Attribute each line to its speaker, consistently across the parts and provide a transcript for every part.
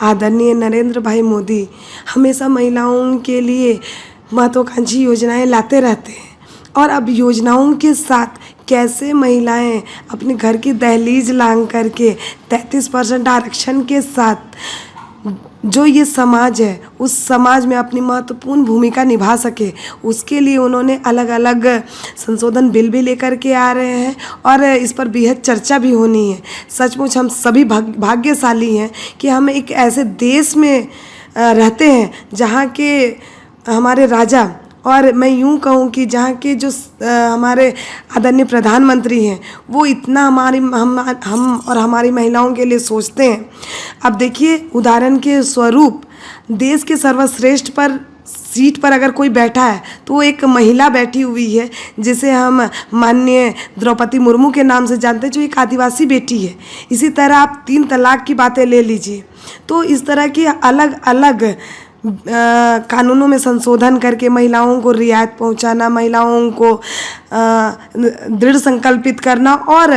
Speaker 1: आदरणीय नरेंद्र भाई मोदी हमेशा महिलाओं के लिए महत्वाकांक्षी योजनाएं लाते रहते हैं और अब योजनाओं के साथ कैसे महिलाएं अपने घर की दहलीज लांघ करके 33% आरक्षण के साथ जो ये समाज है उस समाज में अपनी महत्वपूर्ण भूमिका निभा सके, उसके लिए उन्होंने अलग अलग संशोधन बिल भी लेकर के आ रहे हैं और इस पर बेहद चर्चा भी होनी है। सचमुच हम सभी भाग्यशाली हैं कि हम एक ऐसे देश में रहते हैं जहाँ के हमारे राजा, और मैं यूँ कहूँ कि जहाँ के जो हमारे आदरणीय प्रधानमंत्री हैं वो इतना हम और हमारी महिलाओं के लिए सोचते हैं। अब देखिए उदाहरण के स्वरूप देश के सर्वश्रेष्ठ पर सीट पर अगर कोई बैठा है तो वो एक महिला बैठी हुई है जिसे हम माननीय द्रौपदी मुर्मू के नाम से जानते हैं, जो एक आदिवासी बेटी है। इसी तरह आप 3 तलाक की बातें ले लीजिए, तो इस तरह की अलग अलग कानूनों में संशोधन करके महिलाओं को रियायत पहुंचाना, महिलाओं को दृढ़ संकल्पित करना और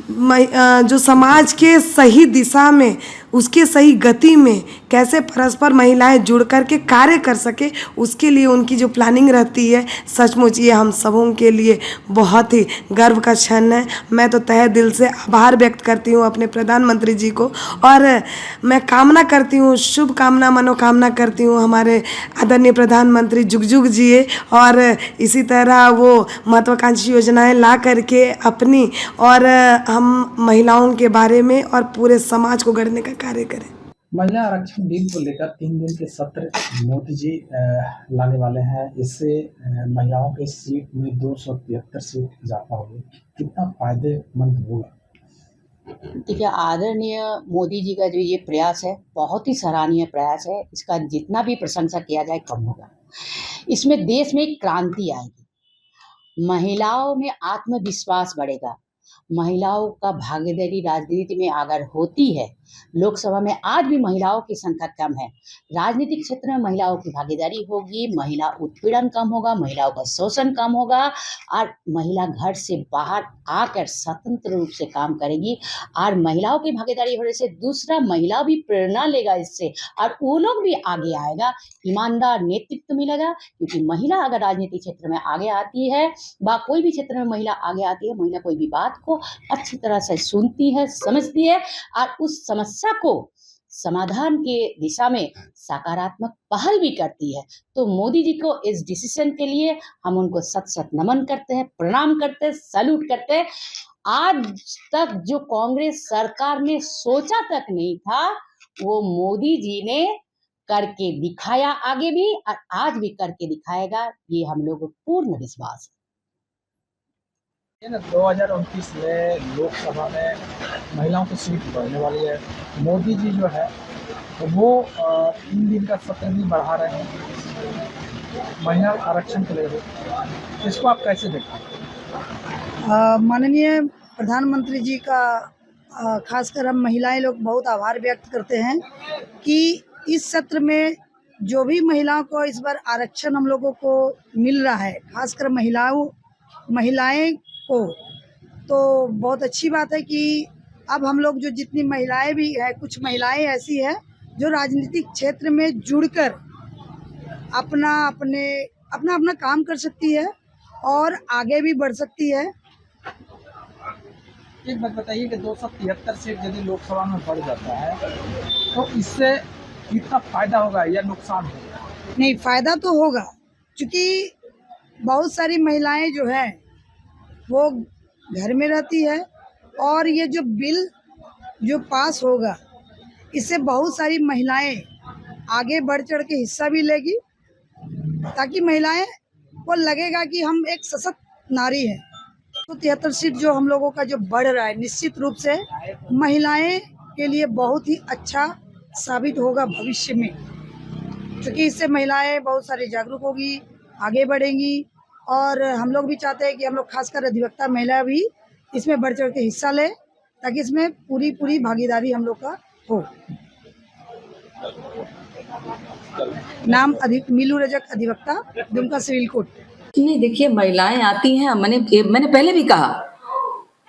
Speaker 1: जो समाज के सही दिशा में, उसके सही गति में कैसे परस्पर महिलाएं जुड़ कर के कार्य कर सके, उसके लिए उनकी जो प्लानिंग रहती है, सचमुच ये हम सबों के लिए बहुत ही गर्व का क्षण है। मैं तो तहे दिल से आभार व्यक्त करती हूँ अपने प्रधानमंत्री जी को, और मैं कामना करती हूँ, शुभकामना मनोकामना करती हूँ हमारे आदरणीय प्रधानमंत्री जुग जुग जिए और इसी तरह वो महत्वाकांक्षी योजनाएं ला करके अपनी और हम महिलाओं के बारे में और पूरे समाज को गढ़ने का कार्य करें।
Speaker 2: महिला आरक्षण बिल को लेकर 3 दिन के सत्र मोदी जी लाने वाले हैं। इससे महिलाओं के सीट में 273 सीट इजाफा होगी। कितना फायदेमंद होगा?
Speaker 3: देखिए, आदरणीय मोदी जी का जो ये प्रयास है बहुत ही सराहनीय प्रयास है। इसका जितना भी प्रशंसा किया जाए कम होगा। इसमें देश में एक क्रांति आएगी, महिलाओं में आत्मविश्वास बढ़ेगा, महिलाओं का भागीदारी राजनीति में अगर होती है, लोकसभा में आज भी महिलाओं की संख्या कम है, राजनीतिक क्षेत्र में महिलाओं की भागीदारी होगी, महिला उत्पीड़न कम होगा, महिलाओं का शोषण कम होगा और महिला घर से बाहर आकर स्वतंत्र रूप से काम करेगी। और महिलाओं की भागीदारी होने से दूसरा महिला भी प्रेरणा लेगा इससे और वो लोग भी आगे आएगा, ईमानदार नेतृत्व मिलेगा। क्योंकि महिला अगर राजनीतिक क्षेत्र में आगे आती है, व कोई भी क्षेत्र में महिला आगे आती है, महिला कोई भी बात को अच्छी तरह से सुनती है, समझती है और उस समस्या को समाधान के दिशा में सकारात्मक पहल भी करती है। तो मोदी जी को इस डिसीजन के लिए हम उनको सत सत नमन करते हैं, प्रणाम करते हैं, सैल्यूट करते हैं। आज तक जो कांग्रेस सरकार ने सोचा तक नहीं था, वो मोदी जी ने करके दिखाया, आगे भी और आज भी करके दिखाएगा, ये हम लोगों को पूर्ण विश्वास है।
Speaker 2: 2029 में लोकसभा में महिलाओं की सीट बढ़ने वाली है। मोदी जी जो है वो 3 दिन का सत्र भी बढ़ा रहे हैं महिला आरक्षण को लेकर। इसको आप कैसे देखते हैं?
Speaker 4: माननीय प्रधानमंत्री जी का खासकर हम महिलाएं लोग बहुत आभार व्यक्त करते हैं कि इस सत्र में जो भी महिलाओं को इस बार आरक्षण हम लोगों को मिल रहा है, खासकर महिलाएं को, तो बहुत अच्छी बात है कि अब हम लोग जो जितनी महिलाएं भी हैं, कुछ महिलाएं ऐसी हैं जो राजनीतिक क्षेत्र में जुड़कर अपना काम कर सकती है और आगे भी बढ़ सकती है।
Speaker 2: एक बात बताइए कि 273 सीट यदि लोकसभा में बढ़ जाता है तो इससे कितना फायदा होगा या नुकसान होगा?
Speaker 4: नहीं, फायदा तो होगा, क्योंकि बहुत सारी महिलाएं जो हैं वो घर में रहती है और ये जो बिल जो पास होगा, इससे बहुत सारी महिलाएं आगे बढ़ चढ़ के हिस्सा भी लेगी, ताकि महिलाएं को लगेगा कि हम एक सशक्त नारी हैं। तो 73 सीट जो हम लोगों का जो बढ़ रहा है, निश्चित रूप से महिलाएं के लिए बहुत ही अच्छा साबित होगा भविष्य में, क्योंकि इससे महिलाएं बहुत सारी जागरूक होगी, आगे बढ़ेंगी। और हम लोग भी चाहते हैं कि हम लोग खासकर अधिवक्ता महिला भी इसमें बढ़ चढ़ के हिस्सा ले, ताकि इसमें पूरी भागीदारी हम लोग का हो। नाम मिलू रजक अधिवक्ता, दुमका सिविल कोर्ट।
Speaker 5: नहीं, देखिए महिलाएं आती हैं, मैंने पहले भी कहा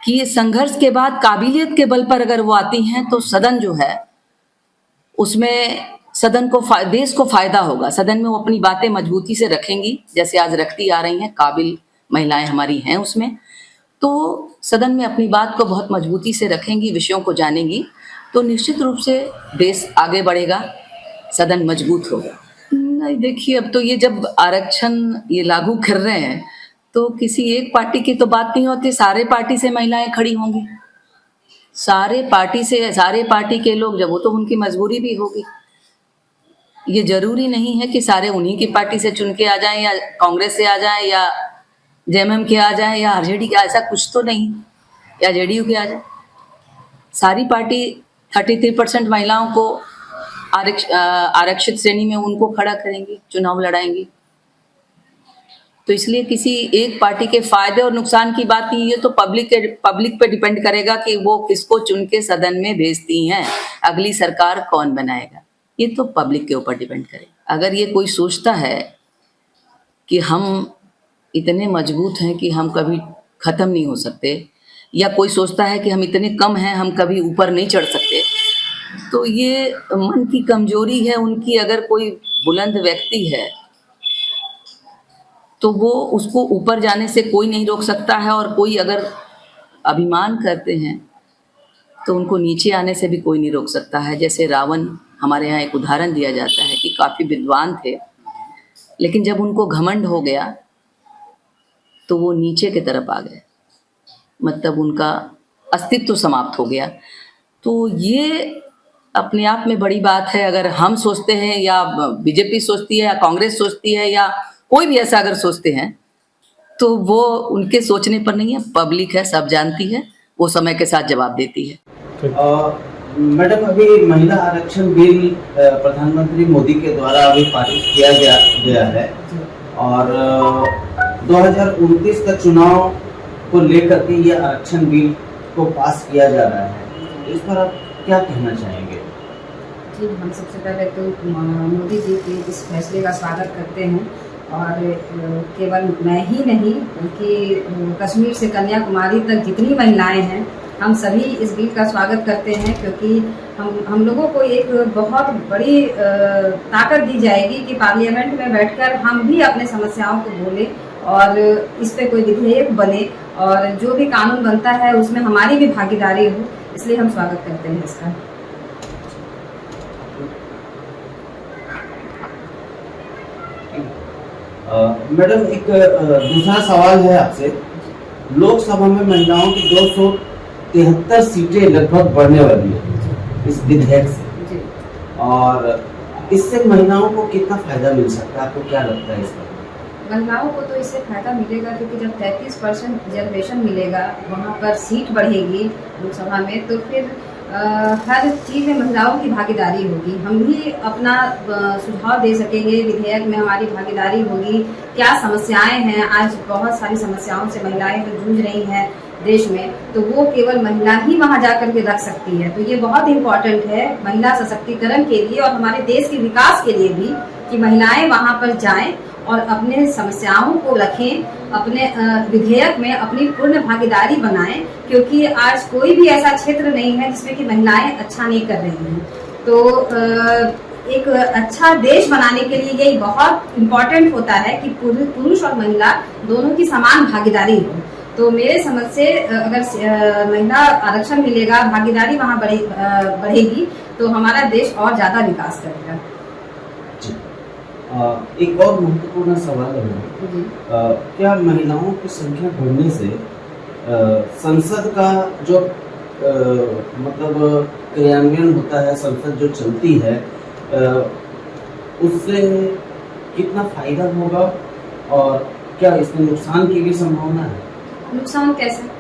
Speaker 5: कि संघर्ष के बाद काबिलियत के बल पर अगर वो आती हैं तो सदन जो है उसमें सदन को देश को फायदा होगा। सदन में वो अपनी बातें मजबूती से रखेंगी, जैसे आज रखती आ रही हैं, काबिल महिलाएं हमारी हैं उसमें। तो सदन में अपनी बात को बहुत मजबूती से रखेंगी, विषयों को जानेंगी, तो निश्चित रूप से देश आगे बढ़ेगा, सदन मजबूत होगा। नहीं, देखिए अब तो ये जब आरक्षण ये लागू कर रहे हैं तो किसी एक पार्टी की तो बात नहीं होती, सारे पार्टी से महिलाएं खड़ी होंगी, सारे पार्टी के लोग, जब वो तो उनकी मजबूरी भी होगी। ये जरूरी नहीं है कि सारे उन्हीं की पार्टी से चुन के आ जाएं या कांग्रेस से आ जाएं या जेएमएम के आ जाएं या आरजेडी के, ऐसा कुछ तो नहीं, या जेडीयू के आ जाए। सारी पार्टी 33% महिलाओं को आरक्षित श्रेणी में उनको खड़ा करेंगी, चुनाव लड़ाएंगी। तो इसलिए किसी एक पार्टी के फायदे और नुकसान की बात नहीं, ये तो पब्लिक पे डिपेंड करेगा कि वो किसको चुन के सदन में भेजती हैं, अगली सरकार कौन बनाएगा, ये तो पब्लिक के ऊपर डिपेंड करेगा। अगर ये कोई सोचता है कि हम इतने मजबूत हैं कि हम कभी ख़त्म नहीं हो सकते, या कोई सोचता है कि हम इतने कम हैं हम कभी ऊपर नहीं चढ़ सकते, तो ये मन की कमजोरी है उनकी। अगर कोई बुलंद व्यक्ति है तो वो उसको ऊपर जाने से कोई नहीं रोक सकता है, और कोई अगर अभिमान करते हैं तो उनको नीचे आने से भी कोई नहीं रोक सकता है। जैसे रावण, हमारे यहाँ एक उदाहरण दिया जाता है कि काफ़ी विद्वान थे, लेकिन जब उनको घमंड हो गया तो वो नीचे की तरफ आ गए, मतलब उनका अस्तित्व समाप्त हो गया। तो ये अपने आप में बड़ी बात है। अगर हम सोचते हैं या बीजेपी सोचती है या कांग्रेस सोचती है या कोई भी ऐसा अगर सोचते हैं तो वो उनके सोचने पर नहीं है, पब्लिक है, सब जानती है, वो समय के साथ जवाब देती है।
Speaker 6: मैडम, अभी महिला आरक्षण बिल प्रधानमंत्री मोदी के द्वारा अभी पारित किया गया है और 2029 का चुनाव को लेकर के ये आरक्षण बिल को पास किया जा रहा है, इस पर आप क्या कहना चाहेंगे?
Speaker 7: जी, हम सबसे पहले तो मोदी जी के इस फैसले का स्वागत करते हैं, और केवल मैं ही नहीं बल्कि कश्मीर से कन्याकुमारी तक जितनी महिलाएं हैं हम सभी इस बिल का स्वागत करते हैं, क्योंकि हम लोगों को एक बहुत बड़ी ताकत दी जाएगी कि पार्लियामेंट में बैठकर हम भी अपने समस्याओं को बोलें और इस पे कोई विधेयक बने और जो भी कानून बनता है उसमें हमारी भी भागीदारी हो, इसलिए हम स्वागत करते हैं इसका।
Speaker 6: मैडम, एक दूसरा सवाल है आपसे। लोकसभा में महिलाओं की 273 सीटें लगभग बढ़ने वाली है इस विधेयक से, और इससे महिलाओं को कितना फायदा मिल सकता है, आपको क्या लगता है इस पर?
Speaker 7: महिलाओं को तो इससे फायदा मिलेगा, क्योंकि जब 33% रिजर्वेशन मिलेगा, वहाँ पर सीट बढ़ेगी लोकसभा में, तो फिर हर चीज़ में महिलाओं की भागीदारी होगी। हम भी अपना सुझाव दे सकेंगे, विधेयक में हमारी भागीदारी होगी। क्या समस्याएं हैं, आज बहुत सारी समस्याओं से महिलाएं जो जूझ रही हैं देश में, तो वो केवल महिला ही वहाँ जाकर के रख सकती है। तो ये बहुत इम्पोर्टेंट है महिला सशक्तिकरण के लिए और हमारे देश के विकास के लिए भी, कि महिलाएं वहाँ पर जाएं और अपने समस्याओं को रखें, अपने विधेयक में अपनी पूर्ण भागीदारी बनाएं, क्योंकि आज कोई भी ऐसा क्षेत्र नहीं है जिसमें कि महिलाएं अच्छा नहीं कर रही हैं। तो एक अच्छा देश बनाने के लिए ये बहुत इम्पोर्टेंट होता है कि पुरुष और महिला दोनों की समान भागीदारी हो। तो मेरे समझ से अगर महिला आरक्षण मिलेगा, भागीदारी वहाँ बढ़ेगी, तो हमारा देश और ज़्यादा विकास करेगा।
Speaker 6: एक और महत्वपूर्ण सवाल है, क्या महिलाओं की संख्या बढ़ने से संसद का जो मतलब क्रियान्वयन होता है, संसद जो चलती है, उससे कितना फायदा होगा और क्या इसमें नुकसान की भी संभावना है?
Speaker 7: नुकसान कैसे?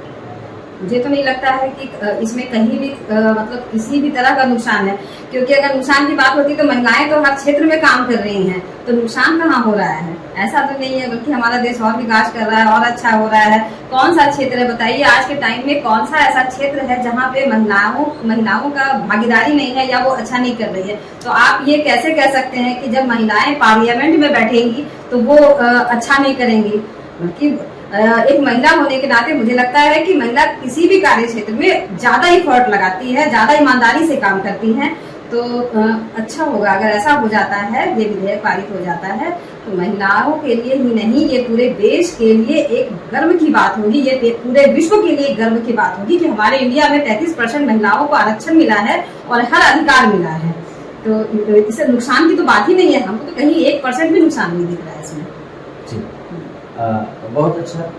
Speaker 7: मुझे तो नहीं लगता है कि इसमें कहीं भी मतलब किसी भी तरह का नुकसान है, क्योंकि अगर नुकसान की बात होती तो महिलाएं तो हर क्षेत्र में काम कर रही हैं, तो नुकसान कहाँ हो रहा है? ऐसा तो नहीं है, बल्कि हमारा देश और विकास कर रहा है और अच्छा हो रहा है। कौन सा क्षेत्र है बताइए, आज के टाइम में कौन सा ऐसा क्षेत्र है जहाँ पे महिलाओं का भागीदारी नहीं है या वो अच्छा नहीं कर रही है? तो आप ये कैसे कह सकते हैं कि जब महिलाएं पार्लियामेंट में बैठेंगी तो वो अच्छा नहीं करेंगी? बल्कि एक महिला होने के नाते मुझे लगता है कि महिला किसी भी कार्य क्षेत्र में ज्यादा एफर्ट लगाती है, ज्यादा ईमानदारी से काम करती हैं, तो अच्छा होगा अगर ऐसा हो जाता है, ये विधेयक पारित हो जाता है तो महिलाओं के लिए ही नहीं, ये पूरे देश के लिए एक गर्व की बात होगी, ये पूरे विश्व के लिए गर्व की बात होगी कि हमारे इंडिया में 33% महिलाओं को आरक्षण मिला है और हर अधिकार मिला है। तो इससे नुकसान की तो बात ही नहीं है, हमको तो कहीं 1% भी नुकसान नहीं दिख रहा है इसमें।
Speaker 6: जी बहुत अच्छा।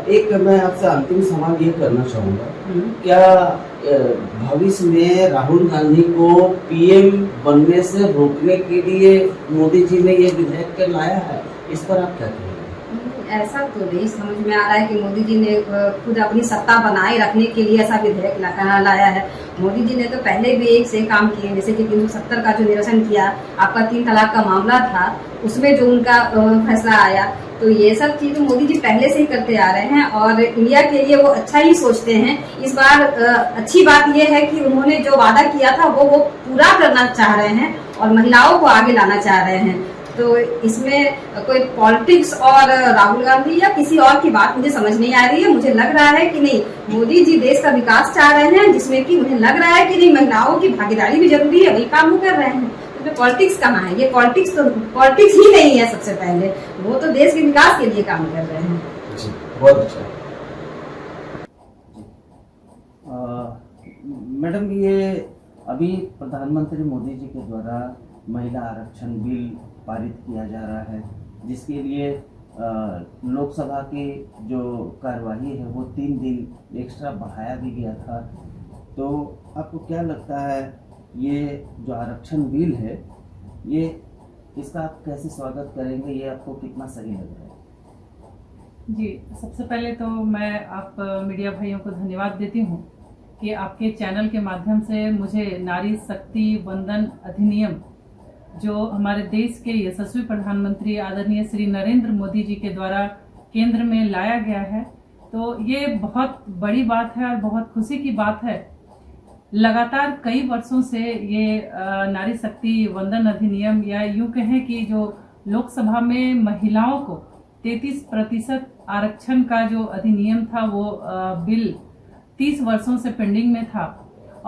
Speaker 6: एक मैं आपसे अंतिम सवाल ये करना चाहूँगा, क्या भविष्य में राहुल गांधी को पीएम बनने से रोकने के लिए मोदी जी ने ये विधेयक लाया है, इस पर आप क्या कहेंगे?
Speaker 7: ऐसा तो नहीं समझ में आ रहा है कि मोदी जी ने खुद अपनी सत्ता बनाए रखने के लिए ऐसा विधेयक लाया है। मोदी जी ने तो पहले भी एक से काम किए, जैसे कि 370 का जो निरसन किया, आपका 3 तलाक का मामला था, उसमें जो उनका फैसला आया, तो ये सब चीज़ मोदी जी पहले से ही करते आ रहे हैं और इंडिया के लिए वो अच्छा ही सोचते हैं। इस बार अच्छी बात ये है कि उन्होंने जो वादा किया था वो पूरा करना चाह रहे हैं और महिलाओं को आगे लाना चाह रहे हैं। तो इसमें कोई पॉलिटिक्स और राहुल गांधी या किसी और की बात मुझे समझ नहीं आ रही है। मुझे लग रहा है कि नहीं, मोदी जी देश का विकास चाह रहे हैं, जिसमें कि उन्हें लग रहा है कि नहीं, महिलाओं की भागीदारी भी जरूरी है, वही काम वो कर रहे हैं। तो पॉलिटिक्स कहाँ है? ये पॉलिटिक्स ही नहीं है। सबसे पहले वो तो देश के विकास के लिए काम कर रहे हैं।
Speaker 6: जी बहुत अच्छा। मैडम, ये अभी प्रधानमंत्री मोदी जी के द्वारा महिला आरक्षण बिल पारित किया जा रहा है, जिसके लिए लोकसभा की जो कार्यवाही है वो 3 दिन एक्स्ट्रा बढ़ाया भी गया था। तो आपको क्या लगता है, ये जो आरक्षण बिल है, ये इसका आप कैसे स्वागत करेंगे? ये आपको कितना सही लग रहा है?
Speaker 8: जी, सबसे पहले तो मैं आप मीडिया भाइयों को धन्यवाद देती हूँ कि आपके चैनल के माध्यम से मुझे नारी शक्ति वंदन अधिनियम, जो हमारे देश के यशस्वी प्रधानमंत्री आदरणीय श्री नरेंद्र मोदी जी के द्वारा केंद्र में लाया गया है, तो ये बहुत बड़ी बात है और बहुत खुशी की बात है। लगातार कई वर्षों से ये नारी शक्ति वंदन अधिनियम, या यूँ कहें कि जो लोकसभा में महिलाओं को 33% आरक्षण का जो अधिनियम था, वो बिल 30 वर्षों से पेंडिंग में था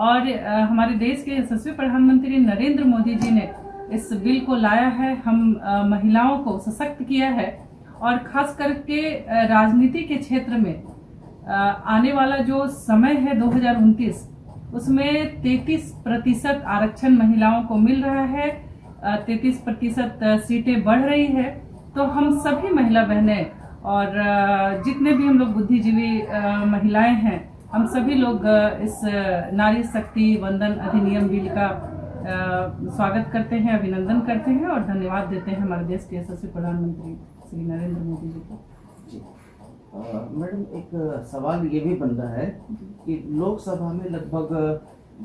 Speaker 8: और हमारे देश के यशस्वी प्रधानमंत्री नरेंद्र मोदी जी ने इस बिल को लाया है। हम महिलाओं को सशक्त किया है और खास करके राजनीति के क्षेत्र में आने वाला जो समय है 2029, उसमें 33% आरक्षण महिलाओं को मिल रहा है, 33% सीटें बढ़ रही है। तो हम सभी महिला बहनें और जितने भी हम लोग बुद्धिजीवी महिलाएं हैं, हम सभी लोग इस नारी शक्ति वंदन अधिनियम बिल का स्वागत करते हैं, अभिनंदन करते हैं और धन्यवाद देते हैं हमारे देश के यशस्वी प्रधानमंत्री श्री नरेंद्र मोदी जी को।
Speaker 6: जी मैडम, एक सवाल ये भी बन रहा है कि लोकसभा में लगभग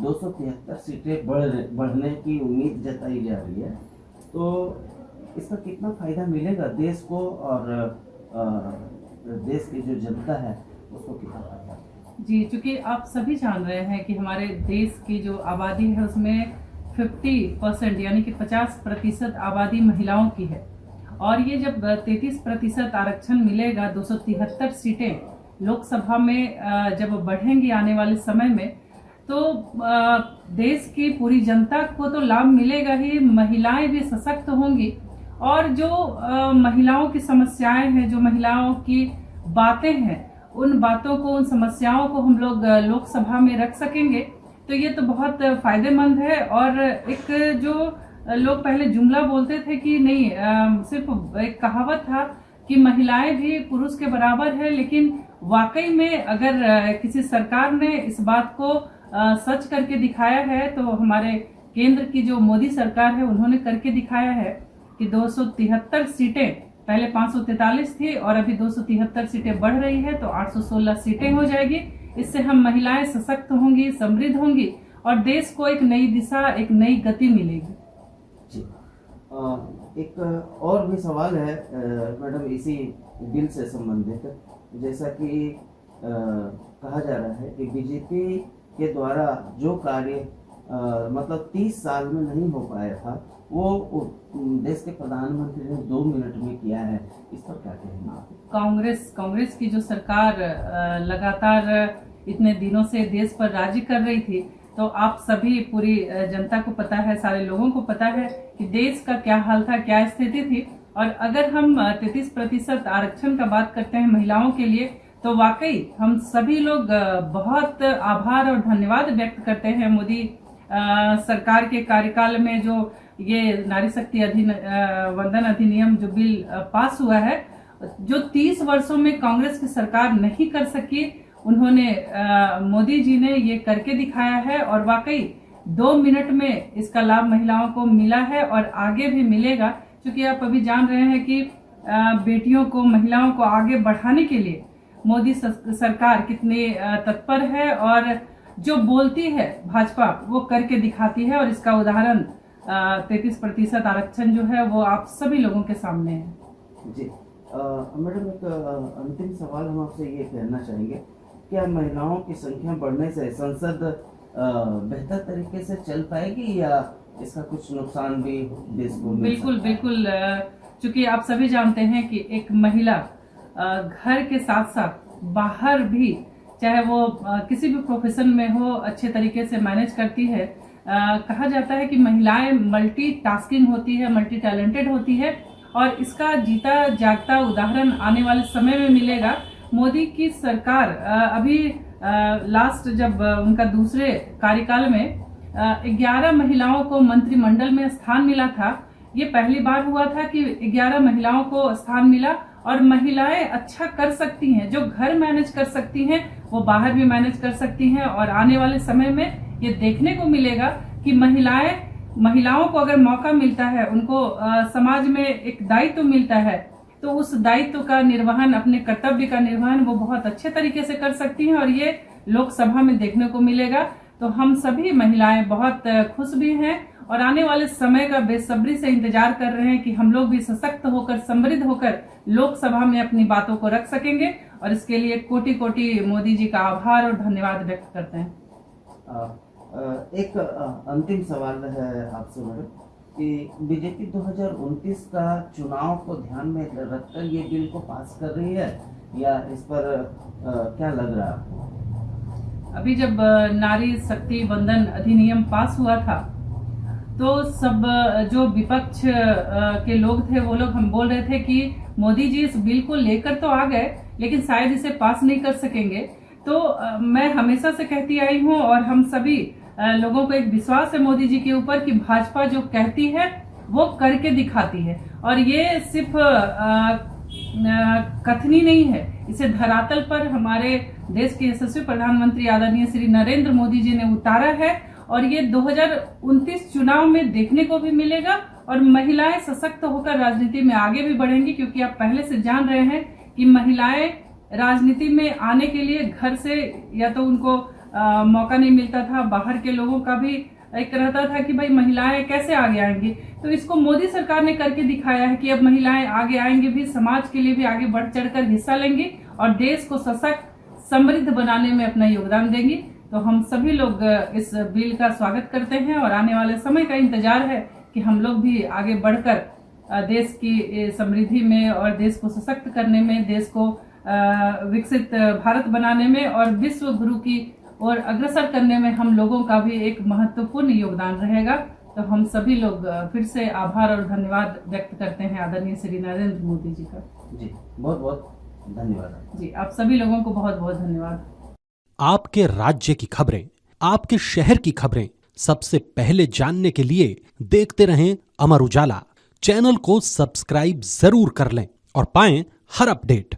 Speaker 6: 273 सीटें बढ़ने की उम्मीद जताई जा रही है, तो इसका कितना फायदा मिलेगा देश को और देश की जो जनता है उसको कितना फायदा?
Speaker 8: जी, चूँकि आप सभी जान रहे हैं कि हमारे देश की जो आबादी है उसमें 50% यानी कि 50% आबादी महिलाओं की है और ये जब 33% आरक्षण मिलेगा, 273 सीटें लोकसभा में जब बढ़ेंगी आने वाले समय में, तो देश की पूरी जनता को तो लाभ मिलेगा ही, महिलाएं भी सशक्त होंगी और जो महिलाओं की समस्याएं हैं, जो महिलाओं की बातें हैं, उन बातों को, उन समस्याओं को हम लोग लोकसभा में रख सकेंगे। तो ये तो बहुत फायदेमंद है। और एक जो लोग पहले जुमला बोलते थे कि नहीं, सिर्फ एक कहावत था कि महिलाएं भी पुरुष के बराबर है, लेकिन वाकई में अगर किसी सरकार ने इस बात को सच करके दिखाया है तो हमारे केंद्र की जो मोदी सरकार है उन्होंने करके दिखाया है कि 273 सीटें, पहले 543 थी और अभी 273 सीटें बढ़ रही है, तो 816 सीटें हो जाएगी। इससे हम महिलाएं सशक्त होंगी, समृद्ध होंगी और देश को एक नई दिशा, एक नई गति मिलेगी।
Speaker 6: जी, एक और भी सवाल है मैडम इसी बिल से संबंधित, जैसा कि कहा जा रहा है कि बीजेपी के द्वारा जो कार्य मतलब 30 साल में नहीं हो पाया था, वो देश के प्रधानमंत्री ने 2 मिनट में किया है। इस पर क्या कहेंगे?
Speaker 8: कांग्रेस की जो सरकार लगातार इतने दिनों से देश पर राज्य कर रही थी, तो आप सभी पूरी जनता को पता है, सारे लोगों को पता है कि देश का क्या हाल था, क्या स्थिति थी। और अगर हम 33% आरक्षण का बात करते हैं महिलाओं के लिए, तो वाकई हम सभी लोग बहुत आभार और धन्यवाद व्यक्त करते हैं मोदी सरकार के कार्यकाल में जो ये नारी शक्ति वंदन अधिनियम जो बिल पास हुआ है, जो 30 वर्षों में कांग्रेस की सरकार नहीं कर सकी, उन्होंने मोदी जी ने ये करके दिखाया है। और वाकई 2 मिनट में इसका लाभ महिलाओं को मिला है और आगे भी मिलेगा, क्योंकि आप अभी जान रहे हैं कि बेटियों को, महिलाओं को आगे बढ़ाने के लिए मोदी सरकार कितनी तत्पर है और जो बोलती है भाजपा वो करके दिखाती है। और इसका उदाहरण 33% आरक्षण जो है वो आप सभी लोगों के सामने है।
Speaker 6: जी मैडम, एक अंतिम सवाल हम आपसे ये कहना चाहेंगे, क्या महिलाओं की संख्या बढ़ने से संसद बेहतर तरीके से चल पाएगी या इसका कुछ नुकसान भी देश को मिल
Speaker 8: बिल्कुल
Speaker 6: सकता है?
Speaker 8: बिल्कुल, चूंकि आप सभी जानते हैं कि एक महिला घर के साथ साथ बाहर भी, चाहे वो किसी भी प्रोफेशन में हो, अच्छे तरीके से मैनेज करती है। कहा जाता है कि महिलाएं मल्टीटास्किंग होती है, मल्टी टैलेंटेड होती है, और इसका जीता जागता उदाहरण आने वाले समय में मिलेगा। मोदी की सरकार अभी लास्ट जब उनका दूसरे कार्यकाल में 11 महिलाओं को मंत्रिमंडल में स्थान मिला था, ये पहली बार हुआ था कि 11 महिलाओं को स्थान मिला। और महिलाएं अच्छा कर सकती हैं, जो घर मैनेज कर सकती हैं वो बाहर भी मैनेज कर सकती हैं। और आने वाले समय में ये देखने को मिलेगा कि महिलाओं को अगर मौका मिलता है, उनको समाज में एक दायित्व मिलता है, तो उस दायित्व का निर्वहन, अपने कर्तव्य का निर्वहन वो बहुत अच्छे तरीके से कर सकती हैं। और ये लोकसभा में देखने को मिलेगा। तो हम सभी महिलाएं बहुत खुश भी हैं और आने वाले समय का बेसब्री से इंतजार कर रहे हैं कि हम लोग भी सशक्त होकर, समृद्ध होकर लोकसभा में अपनी बातों को रख सकेंगे। और इसके लिए कोटि कोटि मोदी जी का आभार और धन्यवाद व्यक्त करते हैं।
Speaker 6: एक अंतिम सवाल है आपसे मैडम कि बीजेपी 2029 का चुनाव को ध्यान में रखकर ये बिल को पास कर रही है या इस पर क्या लग रहा है आपको?
Speaker 8: अभी जब नारी शक्ति वंदन अधिनियम पास हुआ था, तो सब जो विपक्ष के लोग थे वो लोग हम बोल रहे थे कि मोदी जी इस बिल को लेकर तो आ गए, लेकिन शायद इसे पास नहीं कर सकेंगे। तो मैं हमेशा से कहती आई हूँ और हम सभी लोगों को एक विश्वास है मोदी जी के ऊपर कि भाजपा जो कहती है वो करके दिखाती है। और ये सिर्फ कथनी नहीं है, इसे धरातल पर हमारे देश के यशस्वी प्रधानमंत्री आदरणीय श्री नरेंद्र मोदी जी ने उतारा है। और ये 2029 चुनाव में देखने को भी मिलेगा। और महिलाएं सशक्त होकर राजनीति में आगे भी बढ़ेंगी, क्योंकि आप पहले से जान रहे हैं कि महिलाएं राजनीति में आने के लिए घर से या तो उनको मौका नहीं मिलता था, बाहर के लोगों का भी एक रहता था कि भाई महिलाएं कैसे आगे आएंगी। तो इसको मोदी सरकार ने करके दिखाया है कि अब महिलाएं आगे आएंगी भी, समाज के लिए भी आगे बढ़ चढ़कर हिस्सा लेंगी और देश को सशक्त, समृद्ध बनाने में अपना योगदान देंगी। तो हम सभी लोग इस बिल का स्वागत करते हैं और आने वाले समय का इंतजार है कि हम लोग भी आगे बढ़कर देश की समृद्धि में और देश को सशक्त करने में, देश को विकसित भारत बनाने में और विश्व गुरु की ओर अग्रसर करने में हम लोगों का भी एक महत्वपूर्ण योगदान रहेगा। तो हम सभी लोग फिर से आभार और धन्यवाद व्यक्त करते हैं आदरणीय श्री नरेंद्र मोदी जी का।
Speaker 6: जी बहुत बहुत धन्यवाद।
Speaker 8: जी आप सभी लोगों को बहुत बहुत धन्यवाद।
Speaker 9: आपके राज्य की खबरें, आपके शहर की खबरें सबसे पहले जानने के लिए देखते रहें अमर उजाला। चैनल को सब्सक्राइब जरूर कर लें और पाएं हर अपडेट।